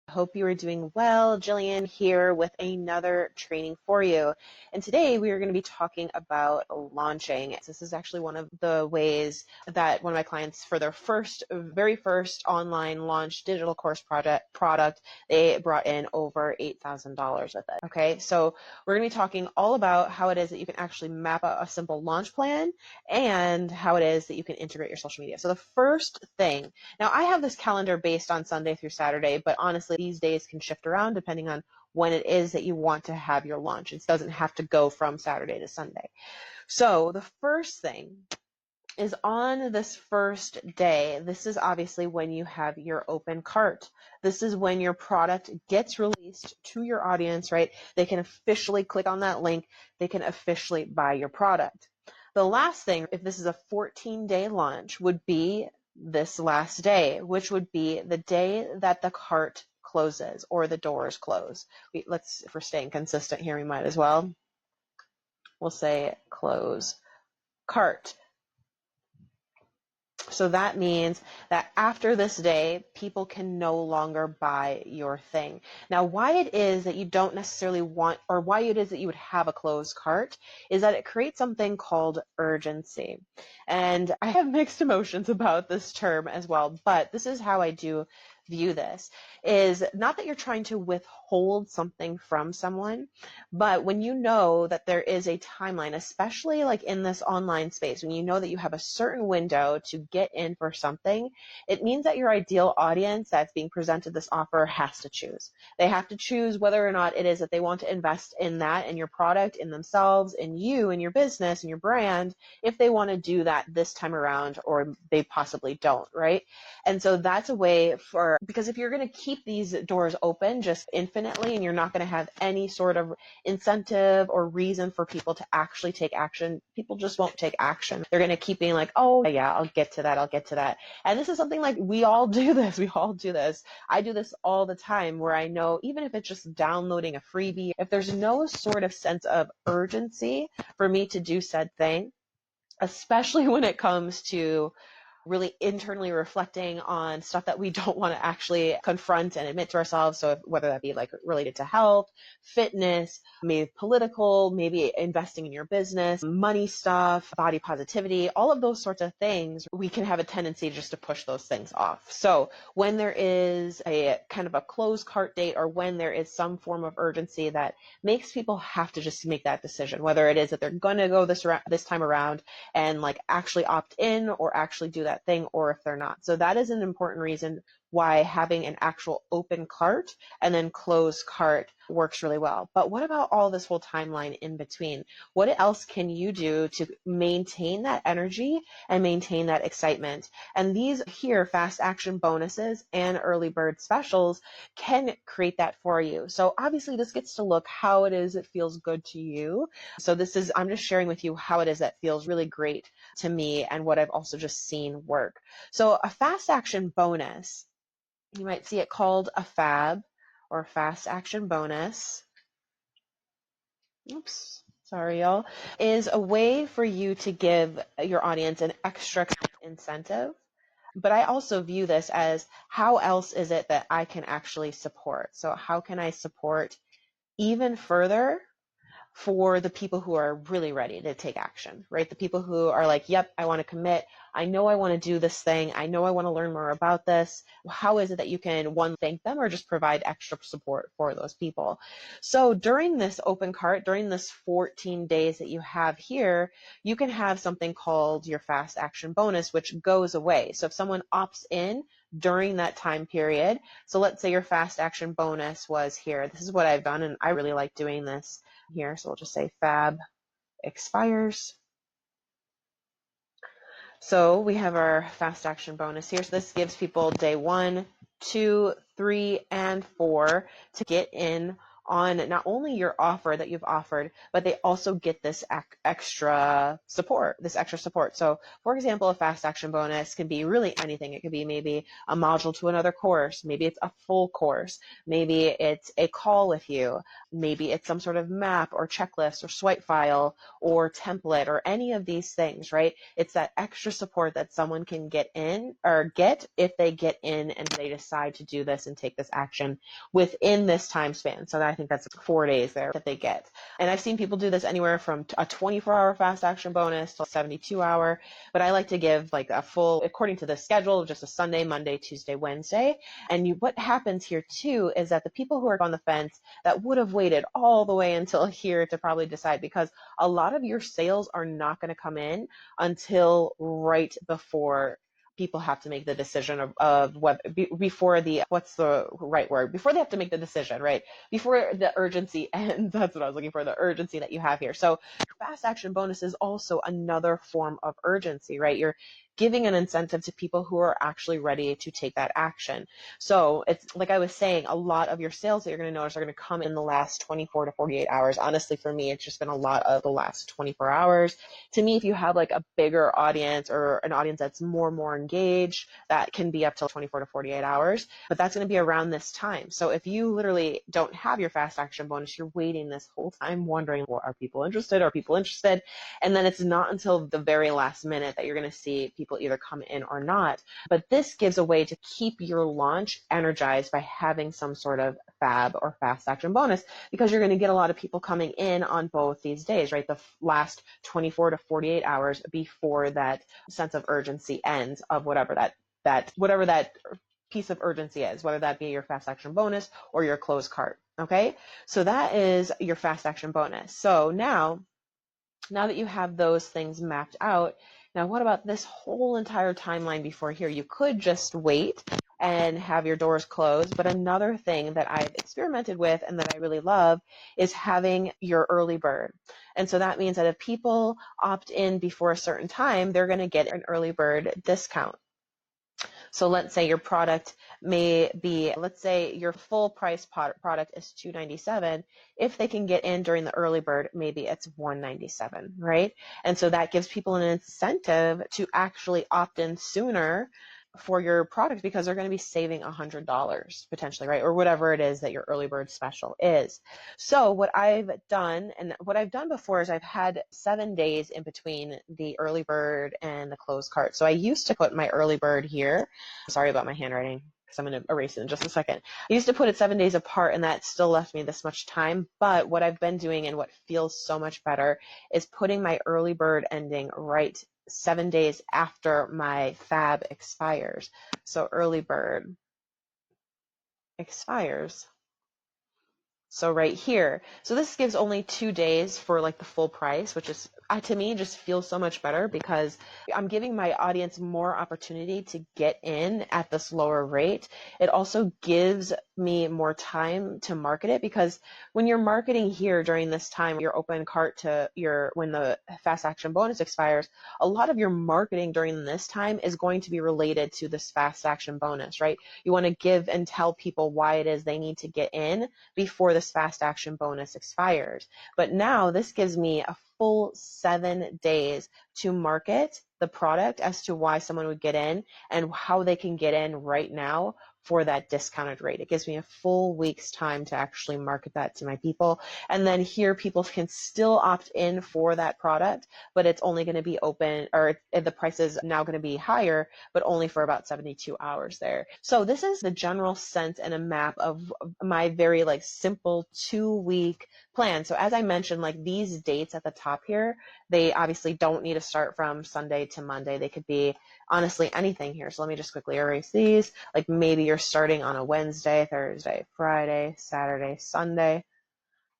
Hope you are doing well. Jillian here with another training for you. And today we are going to be talking about launching. This is actually one of the ways that one of my clients, for their very first online launch digital course product, they brought in over $8,000 with it. Okay, so we're going to be talking all about how it is that you can actually map out a simple launch plan and how it is that you can integrate your social media. So the first thing, now I have this calendar based on Sunday through Saturday, but honestly, these days can shift around depending on when it is that you want to have your launch. It doesn't have to go from Saturday to Sunday. So the first thing is on this first day, this is obviously when you have your open cart. This is when your product gets released to your audience, right? They can officially click on that link. They can officially buy your product. The last thing, if this is a 14-day launch, would be this last day, which would be the day that the cart closes or the doors close. If we're staying consistent here, we might as well. We'll say close cart. So that means that after this day, people can no longer buy your thing. Now, why it is that you don't necessarily want, or why it is that you would have a closed cart, is that it creates something called urgency. And I have mixed emotions about this term as well, but this is how I do view this, is not that you're trying to withhold something from someone, but when you know that there is a timeline, especially like in this online space, when you know that you have a certain window to get in for something, it means that your ideal audience that's being presented this offer has to choose. They have to choose whether or not it is that they want to invest in that, in your product, in themselves, in you, in your business, in your brand, if they want to do that this time around, or they possibly don't, right? And so that's a way because if you're going to keep these doors open just infinitely and you're not going to have any sort of incentive or reason for people to actually take action, people just won't take action. They're going to keep being like, oh yeah, I'll get to that. And this is something like we all do this. I do this all the time, where I know even if it's just downloading a freebie, if there's no sort of sense of urgency for me to do said thing, especially when it comes to really internally reflecting on stuff that we don't want to actually confront and admit to ourselves. So whether that be like related to health, fitness, maybe political, maybe investing in your business, money stuff, body positivity, all of those sorts of things, we can have a tendency just to push those things off. So when there is a kind of a closed cart date, or when there is some form of urgency that makes people have to just make that decision, whether it is that they're going to go this time around and like actually opt in or actually do that thing, or if they're not. So that is an important reason why having an actual open cart and then closed cart works really well. But what about all this whole timeline in between? What else can you do to maintain that energy and maintain that excitement? And these here, fast action bonuses and early bird specials, can create that for you. So obviously this gets to look how it is it feels good to you. So I'm just sharing with you how it is that feels really great to me and what I've also just seen work. So a fast action bonus, you might see it called a FAB or fast action bonus. Oops, sorry y'all. Is a way for you to give your audience an extra kind of incentive. But I also view this as, how else is it that I can actually support? So how can I support even further for the people who are really ready to take action, right? The people who are like, yep, I want to commit. I know I want to do this thing. I know I want to learn more about this. How is it that you can, one, thank them or just provide extra support for those people? So during this open cart, during this 14 days that you have here, you can have something called your fast action bonus, which goes away. So if someone opts in during that time period, so let's say your fast action bonus was here. This is what I've done, and I really like doing this here. So we'll just say FAB expires. So we have our fast action bonus here. So this gives people day 1, 2, 3, and 4 to get in on not only your offer that you've offered, but they also get this extra support. So for example, a fast action bonus can be really anything. It could be maybe a module to another course. Maybe it's a full course. Maybe it's a call with you. Maybe it's some sort of map or checklist or swipe file or template or any of these things, right? It's that extra support that someone can get if they get in and they decide to do this and take this action within this time span. So I think that's 4 days there that they get. And I've seen people do this anywhere from a 24-hour fast action bonus to a 72-hour, but I like to give like a full, according to the schedule, just a Sunday, Monday, Tuesday, Wednesday. And what happens here too is that the people who are on the fence that would have waited all the way until here to probably decide, because a lot of your sales are not going to come in until right before people have to make the decision of what before the what's the right word before they have to make the decision, right? Before the urgency ends. That's what I was looking for, the urgency that you have here. So fast action bonus is also another form of urgency, right? You're giving an incentive to people who are actually ready to take that action. So it's like I was saying, a lot of your sales that you're going to notice are going to come in the last 24 to 48 hours. Honestly, for me, it's just been a lot of the last 24 hours. To me, if you have like a bigger audience or an audience that's more engaged, that can be up till 24 to 48 hours, but that's going to be around this time. So if you literally don't have your fast action bonus, you're waiting this whole time wondering, well, are people interested? Are people interested? And then it's not until the very last minute that you're going to see people either come in or not. But this gives a way to keep your launch energized by having some sort of fab or fast action bonus, because you're going to get a lot of people coming in on both these days, right? The last 24 to 48 hours before that sense of urgency ends of whatever that piece of urgency is, whether that be your fast action bonus or your closed cart. Okay. So that is your fast action bonus. So now that you have those things mapped out, now what about this whole entire timeline before here? You could just wait and have your doors closed, but another thing that I've experimented with and that I really love is having your early bird. And so that means that if people opt in before a certain time, they're going to get an early bird discount. So let's say your product may be, let's say your full price product is $297. If they can get in during the early bird, maybe it's $197, right? And so that gives people an incentive to actually opt in sooner for your product, because they're going to be saving $100 potentially, right? Or whatever it is that your early bird special is. So what I've done before is I've had 7 days in between the early bird and the closed cart. So I used to put my early bird here. Sorry about my handwriting, because I'm going to erase it in just a second. I used to put it 7 days apart, and that still left me this much time. But what I've been doing and what feels so much better is putting my early bird ending right 7 days after my fab expires. So early bird expires. So right here. So this gives only 2 days for like the full price, which is, to me, just feels so much better, because I'm giving my audience more opportunity to get in at this lower rate. It also gives me more time to market it, because when you're marketing here during this time, your open cart to when the fast action bonus expires, a lot of your marketing during this time is going to be related to this fast action bonus, right? You want to give and tell people why it is they need to get in before this fast action bonus expires. But now this gives me a full 7 days to market the product as to why someone would get in and how they can get in right now for that discounted rate. It gives me a full week's time to actually market that to my people. And then here people can still opt in for that product, but it's only going to be open, or the price is now going to be higher, but only for about 72 hours there. So this is the general sense and a map of my very like simple 2-week plan. So as I mentioned, like these dates at the top here, they obviously don't need to start from Sunday to Monday. They could be honestly anything here. So let me just quickly erase these. Like maybe you're starting on a Wednesday, Thursday, Friday, Saturday, Sunday,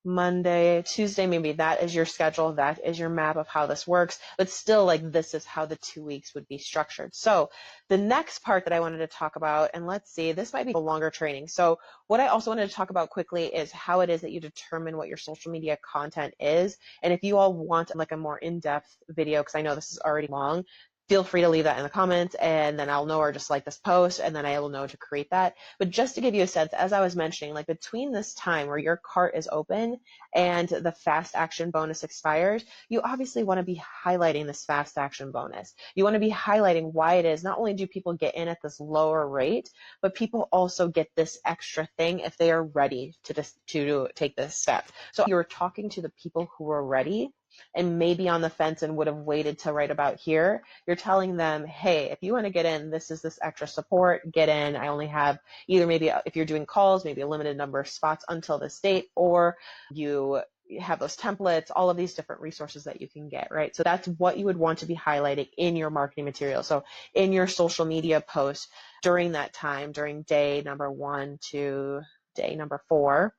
Monday, Tuesday. Maybe that is your schedule. That is your map of how this works. But still, like, this is how the 2 weeks would be structured. So the next part that I wanted to talk about, and let's see, this might be a longer training. So what I also wanted to talk about quickly is how it is that you determine what your social media content is. And if you all want like a more in-depth video, because I know this is already long, feel free to leave that in the comments, and then I'll know, or just like this post, and then I will know to create that. But just to give you a sense, as I was mentioning, like between this time where your cart is open and the fast action bonus expires, you obviously want to be highlighting this fast action bonus. You want to be highlighting why it is not only do people get in at this lower rate, but people also get this extra thing if they are ready to take this step. So you're talking to the people who are ready and maybe on the fence and would have waited to right about here. You're telling them, hey, if you want to get in, this is this extra support, get in. I only have either, maybe if you're doing calls, maybe a limited number of spots until this date, or you have those templates, all of these different resources that you can get, right? So that's what you would want to be highlighting in your marketing material. So in your social media posts during that time, during day number 1 to day number 4,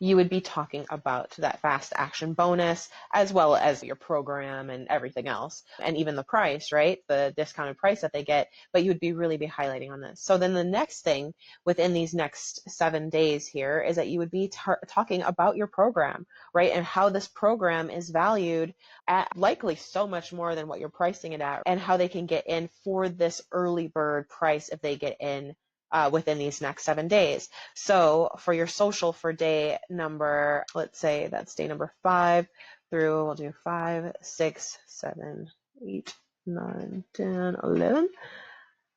you would be talking about that fast action bonus, as well as your program and everything else, and even the price, right? The discounted price that they get, but you would be really be highlighting on this. So then the next thing within these next 7 days here is that you would be talking about your program, right? And how this program is valued at likely so much more than what you're pricing it at, and how they can get in for this early bird price if they get in within these next 7 days. So for your social for day number, let's say that's day number 5 through, we'll do 5, 6, 7, 8, 9, 10, 11.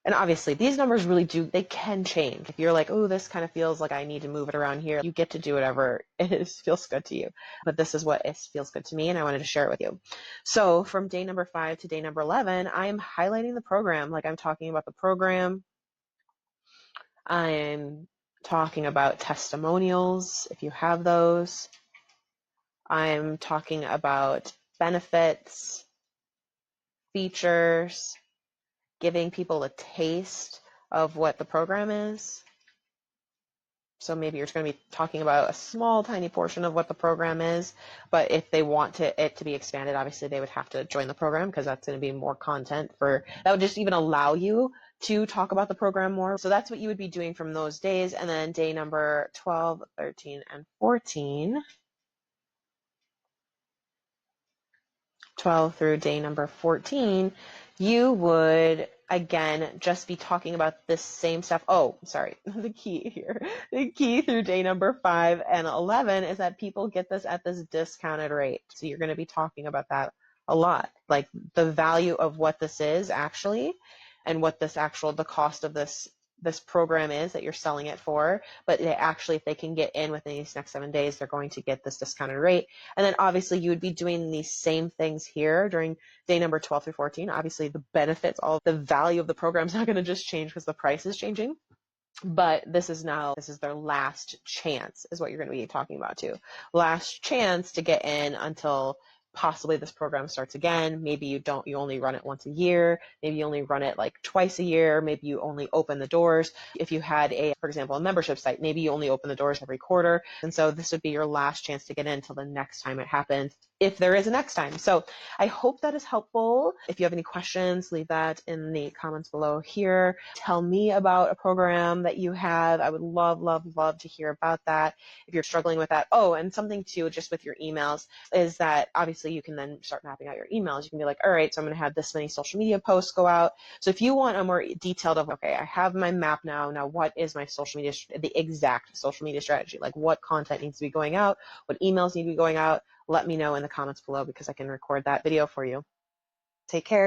And obviously these numbers really they can change. If you're like, oh, this kind of feels like I need to move it around here, you get to do whatever feels good to you. But this is what feels good to me, and I wanted to share it with you. So from day number 5 to day number 11, I am highlighting the program. Like, I'm talking about the program. I'm talking about testimonials, if you have those. I'm talking about benefits, features, giving people a taste of what the program is. So maybe you're going to be talking about a small, tiny portion of what the program is, but if they want it to be expanded, obviously they would have to join the program, because that's going to be more content that would just even allow you to talk about the program more. So that's what you would be doing from those days. And then day number 12, 13, and 14, 12 through day number 14, you would again just be talking about this same stuff. Oh, sorry, the key here. The key through day number 5 and 11 is that people get this at this discounted rate. So you're going to be talking about that a lot, like the value of what this is actually, and what the cost of this program is that you're selling it for. But if they can get in within these next 7 days, they're going to get this discounted rate. And then obviously you would be doing these same things here during day number 12 through 14. Obviously the benefits, all the value of the program is not going to just change because the price is changing. But this is their last chance, is what you're going to be talking about too. Last chance to get in until possibly this program starts again. Maybe you only run it once a year. Maybe you only run it like twice a year. Maybe you only open the doors. If you had for example, a membership site, maybe you only open the doors every quarter. And so this would be your last chance to get in until the next time it happens, if there is a next time. So I hope that is helpful. If you have any questions, leave that in the comments below here. Tell me about a program that you have. I would love, love, love to hear about that if you're struggling with that. Oh, and something too, just with your emails, is that obviously you can then start mapping out your emails. You can be like, all right, so I'm going to have this many social media posts go out. So if you want a more detailed okay, I have my map now. Now what is my the exact social media strategy? Like, what content needs to be going out? What emails need to be going out? Let me know in the comments below, because I can record that video for you. Take care.